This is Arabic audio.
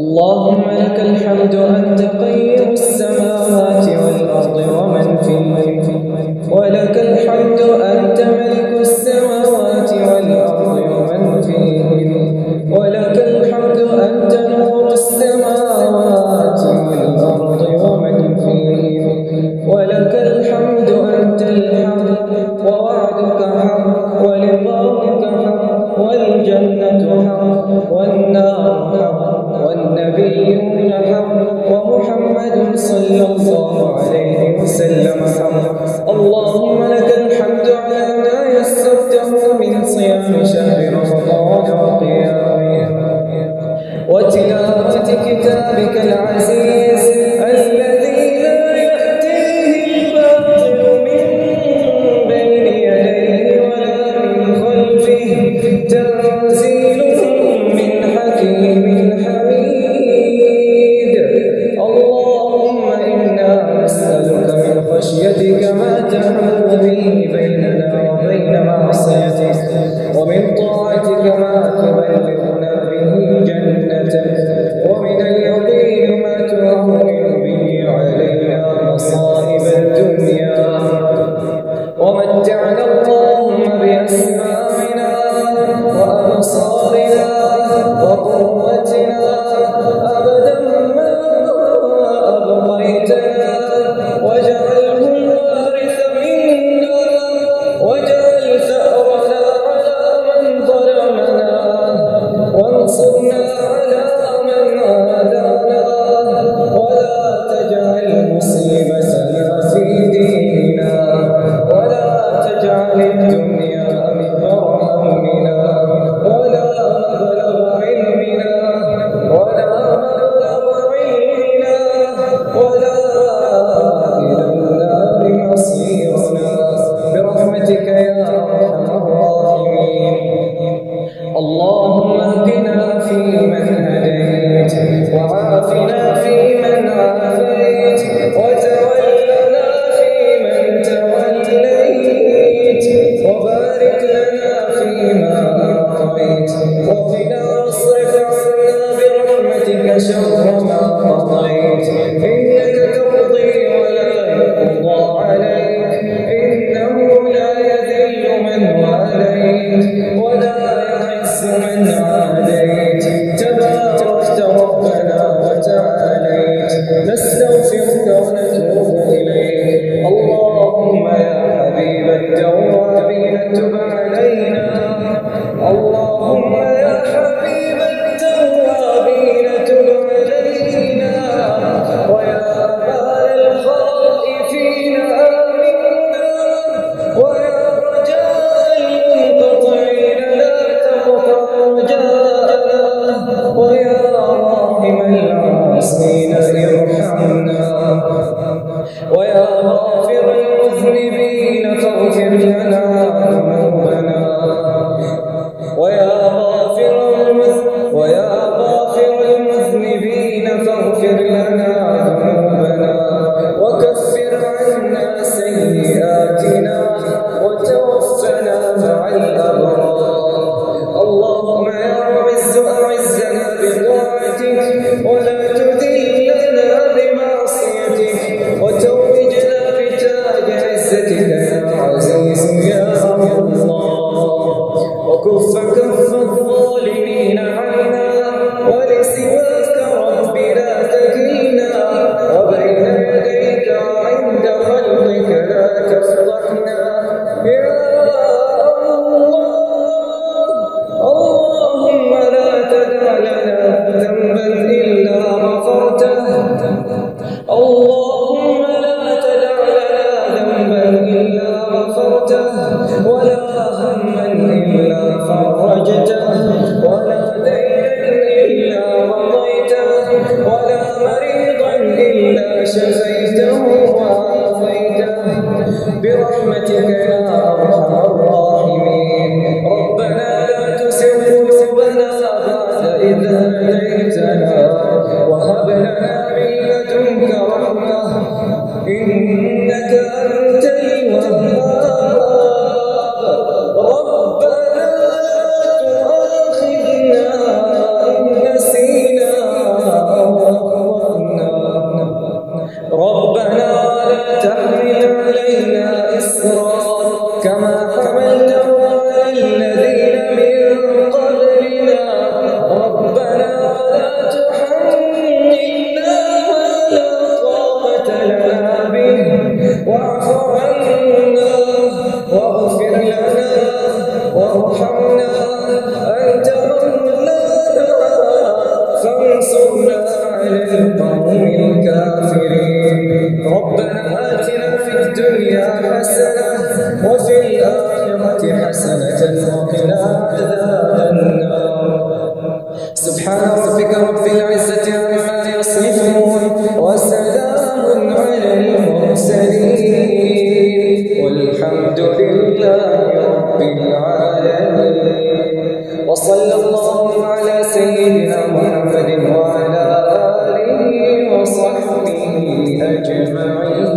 اللهم لك الحمد أنت قيم السماوات والأرض ومن فيهن، ولك الحمد أنت ملك السماوات والأرض ومن فيهن، ولك الحمد أنت نور السماوات والأرض ومن فيهن، ولك الحمد أنت الحق ووعدك حق ولقاؤك حق والجنة حق والنار حق والنبيون حق ومحمد صلى الله عليه وسلم حق. اللهم لك الحمد على ما يسرته من صيام شهر رمضان وقيامه وتلاوة كتابك العزيز الذي لا يأتيه الباطل من بين يديه ولا من خلفه، تنزيل من حكيم حميد. اللهم إنا نسألك من خشيتك ما تحول به بيننا وبين معصيتك، ومن طاعتك ما تبلغنا به جنتك، ومن اليقين ما تهون به علينا مصائب الدنيا، ومتعنا اللهم بأسماعنا وأبصارنا وقوتنا أبدا ما أبقيتنا، واجعله الوارث منا، واجعل ثأرنا على من ظلمنا، وانصرنا على من عادانا، ولا تجعل مصيبتنا في ديننا، ولا تجعل الدنيا أكبر همنا ولا مبلغ علمنا ولا مبلغ علمنا ولا إلى النار مصيرنا، برحمتك يا أرحم الراحمين. اللهم اهدنا فيمن هديت، وعافنا فيمن عافيت، وتولنا فيمن توليت، وبارك لنا فيما أعطيت، وقنا واصرف عنا برحمتك شر ما قضيت، إنك تقضي ولا يقضى عليك، إنه لا يذل من واليت ولا يعز من عاديت، تباركت ربنا وتعاليت. نستغفرك ونتوب إليك. اللهم يا حبيب التوابين تب علينا، اللهم يا حبيب التوابين تب علينا، ويا بال الخائفين آمنا، ويا رجاء المنقطعين لا تقطع رجاءنا، ويا راحم العاصين ارحمنا، ويا غافر المذنبين فاغفر لنا ذنوبنا، ويا غافر المذنبين فاغفر لنا ذنوبنا، وكفر عنا سيئاتنا، وتوفنا مع الأبرار. اللهم يا معز أعزنا بطاعتك، ولا تذلنا بمعصيتك، وتوجنا بتاج عزتك يا عزيز يا الله، وكف كف الظالمين عنا، ولسواك رب لا تكلنا، وبين يديك وعند خلقك لا تفضحنا يا الله. اللهم لا تدع لنا ذنبا إلا غفرته، اللهم لا تدع لنا ذنبا إلا غفرته، ولا هما إلا فرجته، ولا دينا إلا قضيته، ولا مريضا إلا شفيته وعافيته، برحمتك يا أرحم الراحمين. ربنا لا تزغ قلوبنا بعد إذ هديتنا، وهب لنا من لدنك رحمة، إنك أنت الوهاب. ربنا لا تؤاخذنا إن نسينا حسنة وفي الآخرة حسنة وقنا عذاب النار. سبحان ربك رب العزة عما يصفون وسلام على المرسلين والحمد لله رب العالمين. وصلى الله على سيدنا محمد وعلى آله وصحبه أجمعين.